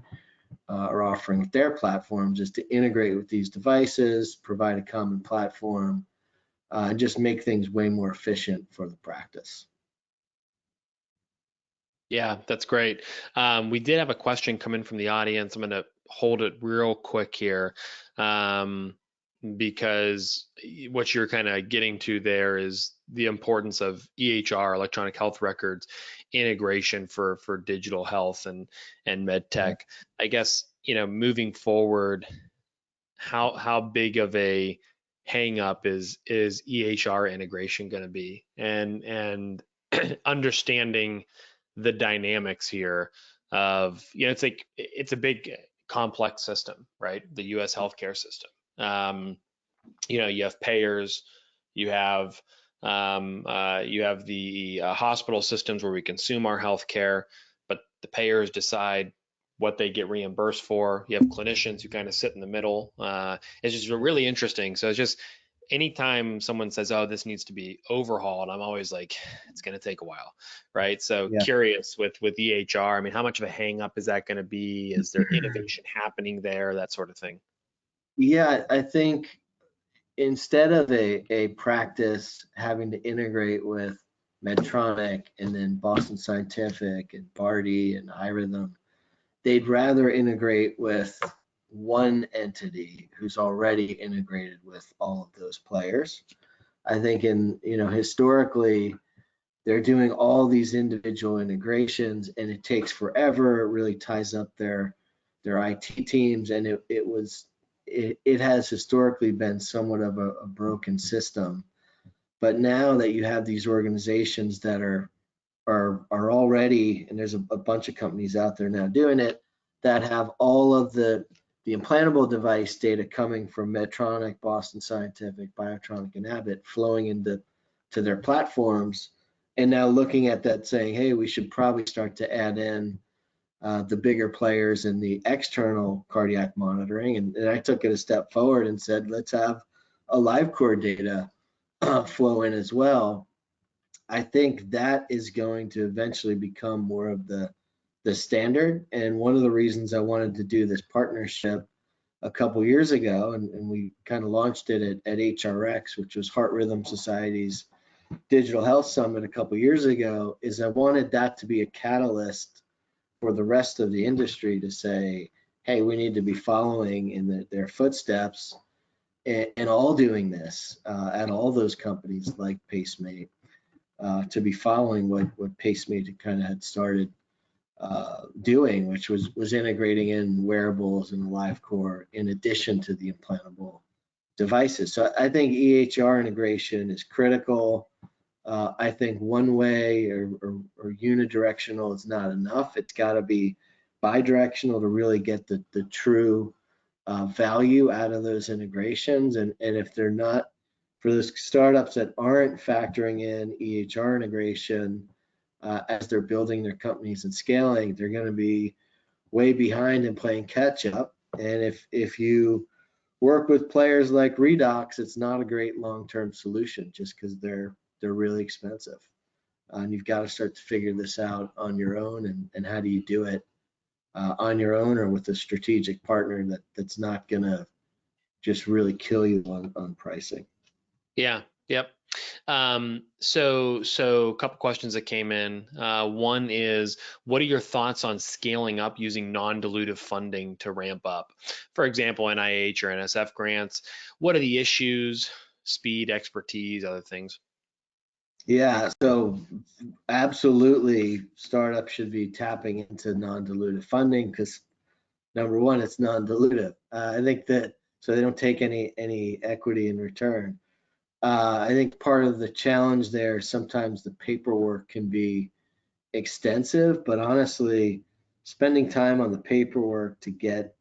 B: are offering with their platforms, is to integrate with these devices, provide a common platform, and just make things way more efficient for the practice.
A: Yeah, that's great. We did have a question come in from the audience. I'm going to hold it real quick here, because what you're kind of getting to there is the importance of EHR, electronic health records, integration for digital health and MedTech. I guess, moving forward, how big of a hang up is EHR integration going to be, and understanding the dynamics here of, it's like it's a big complex system, right? The US healthcare system. You have payers, you have the hospital systems where we consume our healthcare, but the payers decide what they get reimbursed for. You have clinicians who kind of sit in the middle. It's just really interesting. So it's just anytime someone says, "Oh, this needs to be overhauled," I'm always like, it's going to take a while, right? So
B: Yeah.
A: curious with EHR. I mean, how much of a hang up is that going to be? Is there innovation happening there? That sort of thing.
B: Yeah, I think instead of a practice having to integrate with Medtronic and then Boston Scientific and Barty and iRhythm, they'd rather integrate with one entity who's already integrated with all of those players. I think historically, they're doing all these individual integrations and it takes forever. It really ties up their IT teams, and it has historically been somewhat of a broken system. But now that you have these organizations that are already, and there's a bunch of companies out there now doing it, that have all of the implantable device data coming from Medtronic, Boston Scientific, Biotronic, and Abbott flowing into their platforms, and now looking at that saying, hey, we should probably start to add in the bigger players in the external cardiac monitoring. And I took it a step forward and said, let's have a live core data flow in as well. I think that is going to eventually become more of the standard. And one of the reasons I wanted to do this partnership a couple years ago, and we kind of launched it at HRX, which was Heart Rhythm Society's Digital Health Summit a couple years ago, is I wanted that to be a catalyst for the rest of the industry to say, hey, we need to be following in their footsteps and all doing this at all those companies like Pacemate, to be following what Pacemate kind of had started doing, which was integrating in wearables and live core in addition to the implantable devices. So I think EHR integration is critical. I think one way or unidirectional is not enough. It's got to be bidirectional to really get the true value out of those integrations. And if they're not, for those startups that aren't factoring in EHR integration as they're building their companies and scaling, they're going to be way behind and playing catch up. And if you work with players like Redox, it's not a great long-term solution just because they're really expensive. And you've got to start to figure this out on your own. And how do you do it on your own or with a strategic partner that's not going to just really kill you on pricing?
A: Yeah. Yep. So a couple questions that came in. One is, what are your thoughts on scaling up using non-dilutive funding to ramp up? For example, NIH or NSF grants. What are the issues, speed, expertise, other things?
B: Yeah, so absolutely, startups should be tapping into non-dilutive funding because number one, it's non-dilutive. I think that so they don't take any equity in return. I think part of the challenge there, sometimes the paperwork can be extensive, but honestly, spending time on the paperwork to get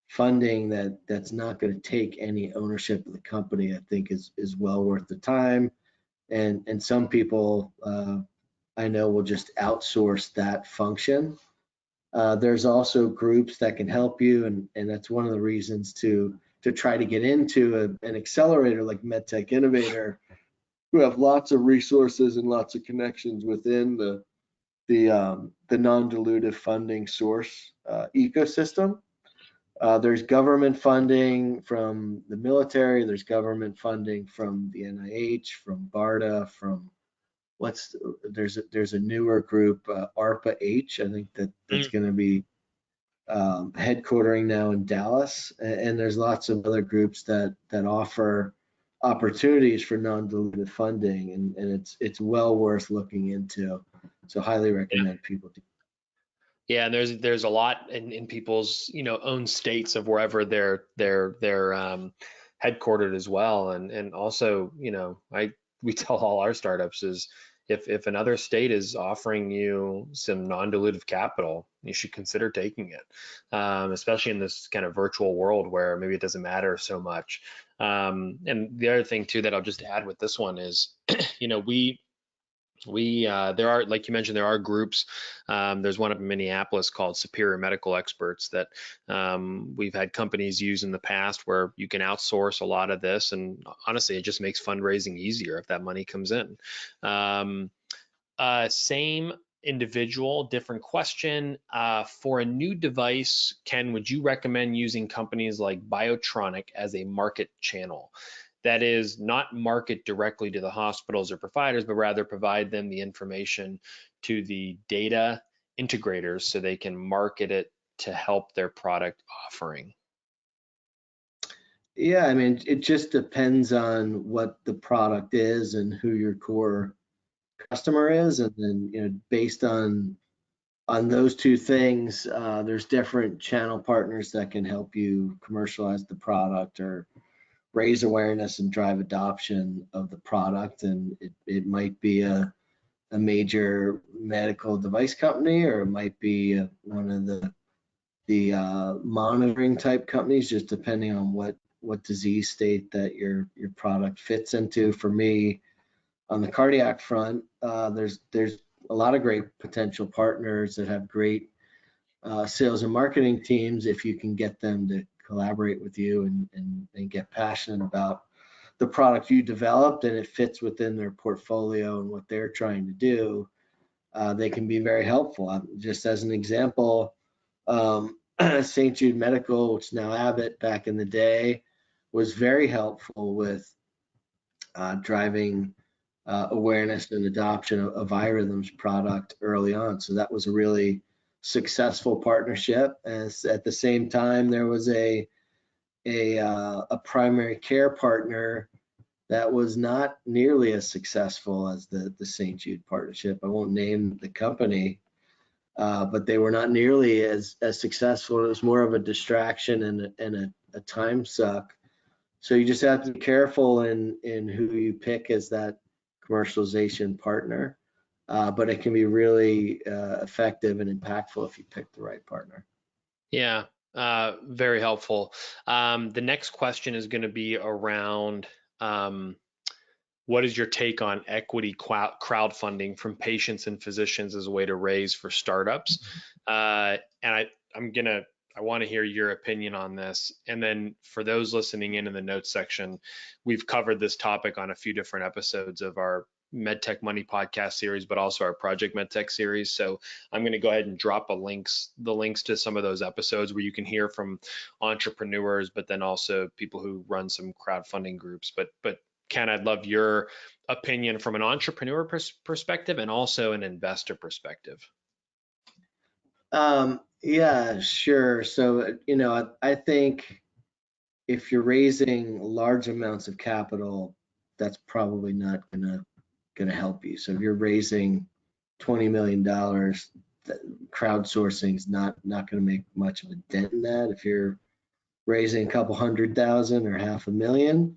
B: funding that's not going to take any ownership of the company, I think is well worth the time. And some people I know will just outsource that function. There's also groups that can help you, and that's one of the reasons to try to get into an accelerator like MedTech Innovator, who have lots of resources and lots of connections within the non-dilutive funding source ecosystem. There's government funding from the military. There's government funding from the NIH, from BARDA, from there's a newer group, ARPA-H. I think that's
A: Mm.
B: going to be headquartering now in Dallas, and there's lots of other groups that offer opportunities for non-dilutive funding, and it's well worth looking into. So highly recommend people do.
A: Yeah, and there's a lot in people's own states of wherever they're headquartered as well. And also, we tell all our startups is if another state is offering you some non-dilutive capital, you should consider taking it, especially in this kind of virtual world where maybe it doesn't matter so much. And the other thing too that I'll just add with this one is, there are, like you mentioned, there are groups. There's one up in Minneapolis called Superior Medical Experts that we've had companies use in the past, where you can outsource a lot of this, and honestly, it just makes fundraising easier if that money comes in. Um, Same individual, different question. For a new device, Ken, would you recommend using companies like Biotronic as a market channel? That is, not market directly to the hospitals or providers, but rather provide them the information to the data integrators so they can market it to help their product offering.
B: Yeah, I mean, it just depends on what the product is and who your core customer is, and then based on those two things, there's different channel partners that can help you commercialize the product or raise awareness and drive adoption of the product. And it might be a major medical device company, or it might be one of the monitoring type companies, just depending on what disease state that your product fits into. For me, on the cardiac front, there's a lot of great potential partners that have great sales and marketing teams, if you can get them to collaborate with you and get passionate about the product you developed and it fits within their portfolio and what they're trying to do. They can be very helpful. Just as an example, St. Jude Medical, which is now Abbott, back in the day, was very helpful with driving awareness and adoption of iRhythm's product early on. So that was a really successful partnership. As at the same time, there was a primary care partner that was not nearly as successful as the St. Jude partnership. I won't name the company, but they were not nearly as successful. It was more of a distraction and a time suck. So you just have to be careful in who you pick as that commercialization partner, but it can be really effective and impactful if you pick the right partner.
A: Yeah, very helpful. The next question is going to be around what is your take on equity crowdfunding from patients and physicians as a way to raise for startups? And I want to hear your opinion on this. And then for those listening in the notes section, we've covered this topic on a few different episodes of our MedTech Money podcast series, but also our Project MedTech series. So I'm going to go ahead and drop the links to some of those episodes where you can hear from entrepreneurs, but then also people who run some crowdfunding groups. But Ken, I'd love your opinion from an entrepreneur perspective and also an investor perspective.
B: Yeah, sure. So, I think if you're raising large amounts of capital, that's probably not gonna help you. So if you're raising $20 million, crowdsourcing is not gonna make much of a dent in that. If you're raising a couple 100,000 or $500,000,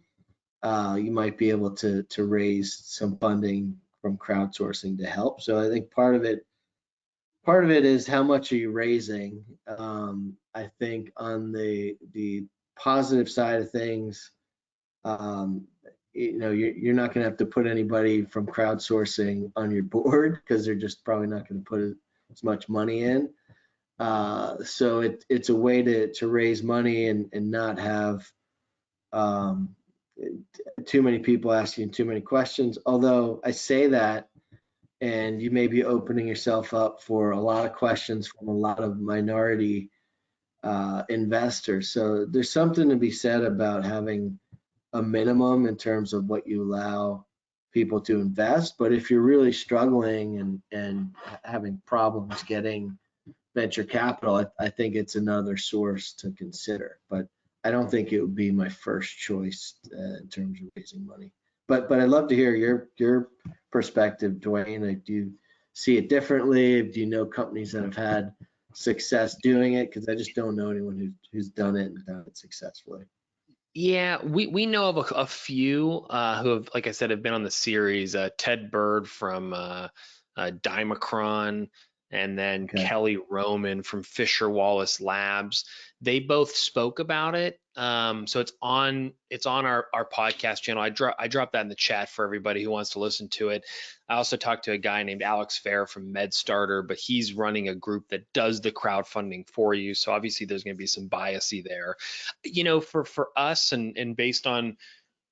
B: you might be able to raise some funding from crowdsourcing to help. So I think part of it is how much are you raising. I think on the positive side of things, you're not going to have to put anybody from crowdsourcing on your board, because they're just probably not going to put as much money in. So it's a way to raise money and not have too many people asking too many questions. Although I say that, and you may be opening yourself up for a lot of questions from a lot of minority investors. So there's something to be said about having a minimum in terms of what you allow people to invest. But if you're really struggling and having problems getting venture capital, I think it's another source to consider. But I don't think it would be my first choice in terms of raising money. But I'd love to hear your perspective, Dwayne. Do you see it differently? Do you know companies that have had success doing it? Because I just don't know anyone who's done it and done it successfully.
A: Yeah, we know of a few who have, like I said, have been on the series. Ted Bird from Dimacron, and then
B: Okay.
A: Kelly Roman from Fisher Wallace Labs. They both spoke about it. So it's on our podcast channel. I dropped that in the chat for everybody who wants to listen to it. I also talked to a guy named Alex Fair from MedStarter, but he's running a group that does the crowdfunding for you. So obviously there's going to be some biasy there. For us, and based on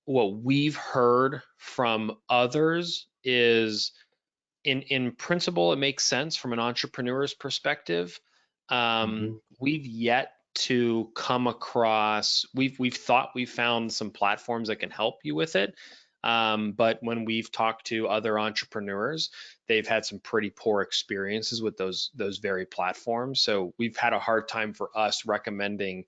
A: what we've heard from others, is in principle it makes sense from an entrepreneur's perspective.
B: Hmm.
A: We've yet to come across, we've thought we found some platforms that can help you with it. But when we've talked to other entrepreneurs, they've had some pretty poor experiences with those very platforms. So we've had a hard time for us recommending,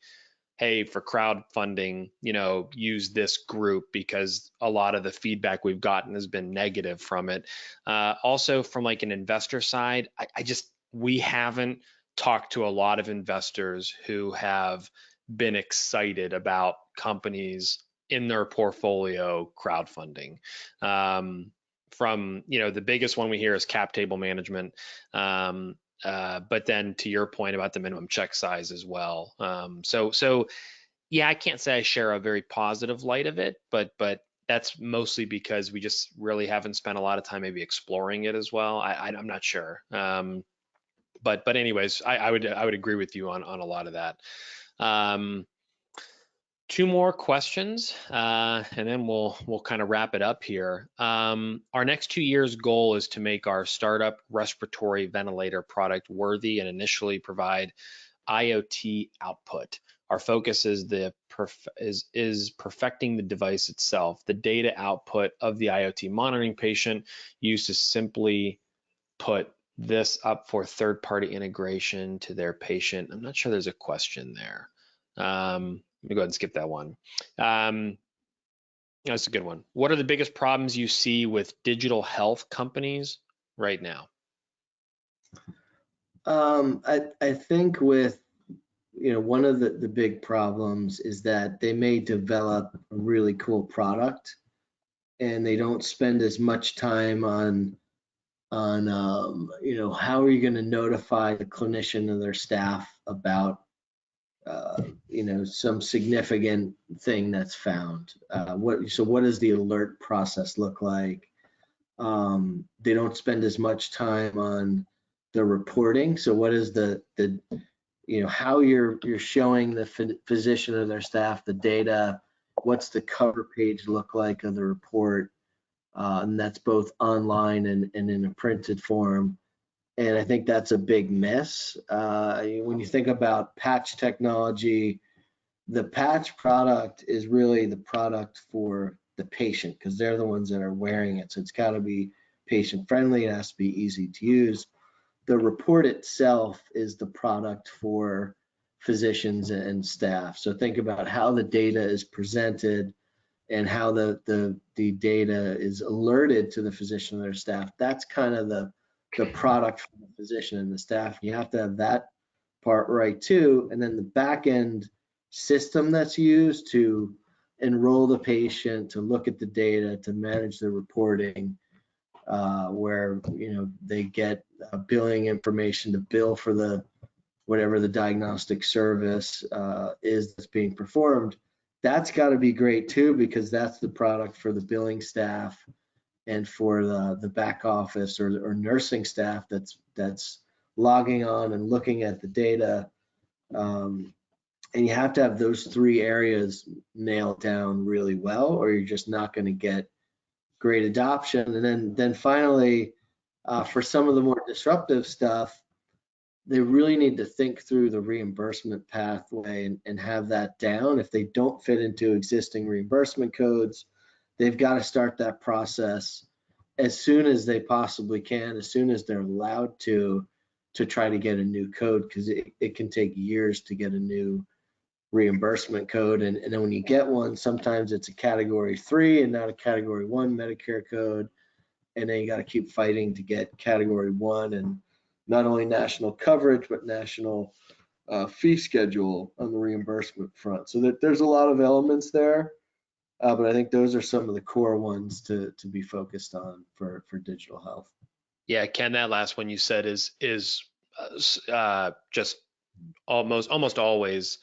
A: hey, for crowdfunding, use this group, because a lot of the feedback we've gotten has been negative from it. Also, from like an investor side, we haven't talked to a lot of investors who have been excited about companies in their portfolio crowdfunding. The biggest one we hear is cap table management. But then to your point about the minimum check size as well. So yeah, I can't say I share a very positive light of it, but that's mostly because we just really haven't spent a lot of time maybe exploring it as well. I'm not sure. But anyways, I would agree with you on a lot of that. Um, Two more questions, and then we'll kind of wrap it up here. Our next 2 years goal is to make our startup respiratory ventilator product worthy and initially provide IoT output. Our focus is perfecting the device itself. The data output of the IoT monitoring patient used to simply put this up for third-party integration to their patient. I'm not sure there's a question there. Let me go ahead and skip that one. That's a good one. What are the biggest problems you see with digital health companies right now?
B: I think with, one of the big problems is that they may develop a really cool product and they don't spend as much time on how are you going to notify the clinician and their staff about some significant thing that's found. What does the alert process look like? They don't spend as much time on the reporting. So what is how you're showing the physician or their staff the data? What's the cover page look like of the report? And that's both online and in a printed form. And I think that's a big miss. When you think about patch technology, the patch product is really the product for the patient because they're the ones that are wearing it. So it's got to be patient friendly. It has to be easy to use. The report itself is the product for physicians and staff. So think about how the data is presented and how the data is alerted to the physician and their staff. That's kind of the product for the physician and the staff. You have to have that part right too. And then the back end system that's used to enroll the patient, to look at the data, to manage the reporting, where they get billing information to bill for the whatever the diagnostic service is that's being performed. That's got to be great too, because that's the product for the billing staff and for the back office or nursing staff that's logging on and looking at the data. And you have to have those three areas nailed down really well, or you're just not going to get great adoption. And then finally, for some of the more disruptive stuff, they really need to think through the reimbursement pathway and have that down. If they don't fit into existing reimbursement codes, they've got to start that process as soon as they possibly can, as soon as they're allowed to try to get a new code, because it can take years to get a new reimbursement code. And then when you get one, sometimes it's a category 3 and not a category 1 Medicare code. And then you got to keep fighting to get category 1 and not only national coverage, but national fee schedule on the reimbursement front. So that there's a lot of elements there, but I think those are some of the core ones to be focused on for digital health.
A: Yeah, Ken, that last one you said is just almost always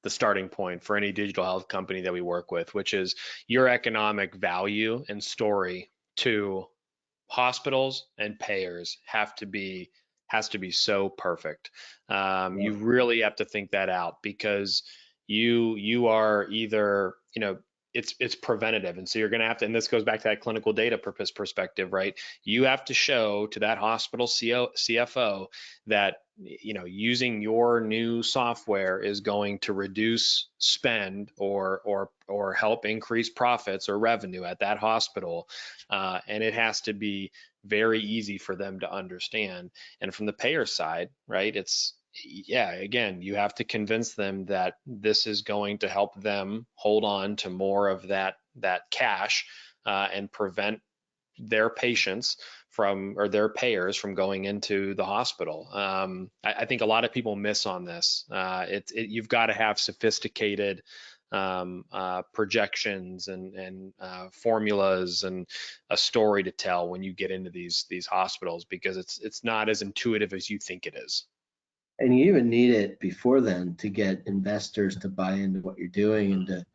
A: the starting point for any digital health company that we work with, which is your economic value and story to hospitals and payers has to be so perfect.
B: Yeah.
A: You really have to think that out because you are either, it's preventative, and so you're going to have to, and this goes back to that clinical data purpose perspective, right? You have to show to that hospital CFO that using your new software is going to reduce spend or help increase profits or revenue at that hospital, and it has to be very easy for them to understand. And from the payer side, right, again, you have to convince them that this is going to help them hold on to more of that cash, and prevent their patients or their payers from going into the hospital. I think a lot of people miss on this. You've got to have sophisticated projections and formulas and a story to tell when you get into these hospitals, because it's not as intuitive as you think it is.
B: And you even need it before then to get investors to buy into what you're doing and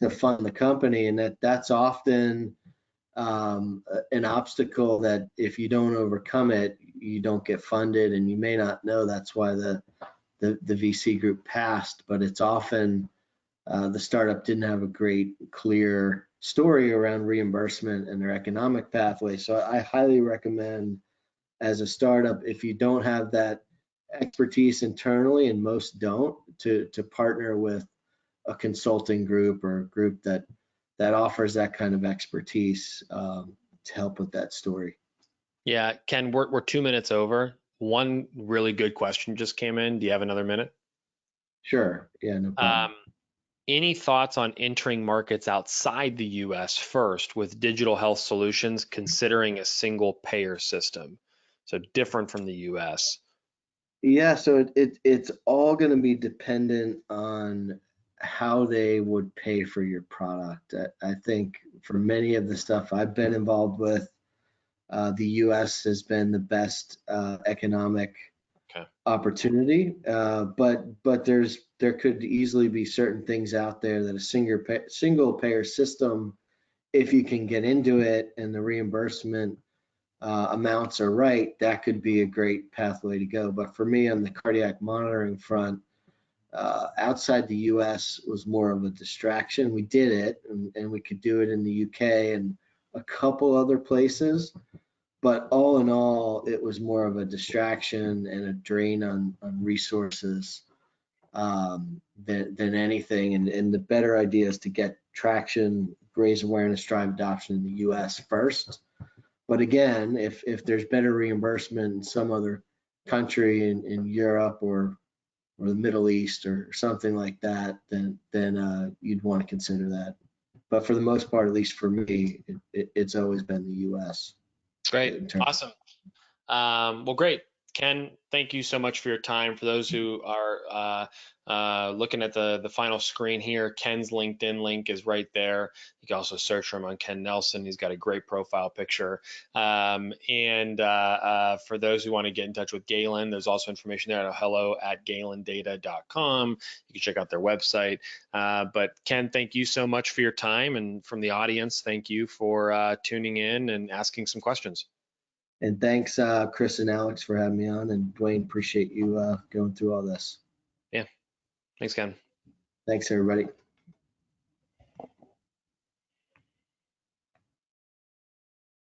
B: to fund the company. And that's often an obstacle that if you don't overcome it, you don't get funded. And you may not know that's why the VC group passed, but it's often the startup didn't have a great, clear story around reimbursement and their economic pathway. So I highly recommend, as a startup, if you don't have that expertise internally, and most don't, to partner with a consulting group or a group that offers that kind of expertise to help with that story.
A: Yeah, Ken, we're 2 minutes over. One really good question just came in. Do you have another minute?
B: Sure. Yeah, no problem.
A: Any thoughts on entering markets outside the US first with digital health solutions, considering a single payer system? So different from the US.
B: Yeah, so it's all going to be dependent on how they would pay for your product. I think for many of the stuff I've been involved with, the US has been the best economic
A: Okay.
B: opportunity, but there could easily be certain things out there that a single payer system, if you can get into it and the reimbursement amounts are right, that could be a great pathway to go. But for me, on the cardiac monitoring front, outside the US was more of a distraction. We did it, and we could do it in the UK and a couple other places, but all in all, it was more of a distraction and a drain on resources than anything. And the better idea is to get traction, raise awareness, drive adoption in the US first. But again, if there's better reimbursement in some other country in Europe or the Middle East or something like that, then you'd want to consider that. But for the most part, at least for me, it's always been the US.
A: Great. Awesome. Well, great. Ken, thank you so much for your time. For those who are looking at the final screen here, Ken's LinkedIn link is right there. You can also search for him on Ken Nelson. He's got a great profile picture. And for those who want to get in touch with Galen, there's also information there at hello@galendata.com. You can check out their website. But Ken, thank you so much for your time. And from the audience, thank you for tuning in and asking some questions.
B: And thanks, Chris and Alex, for having me on. And Dwayne, appreciate you going through all this.
A: Yeah. Thanks, Ken.
B: Thanks, everybody.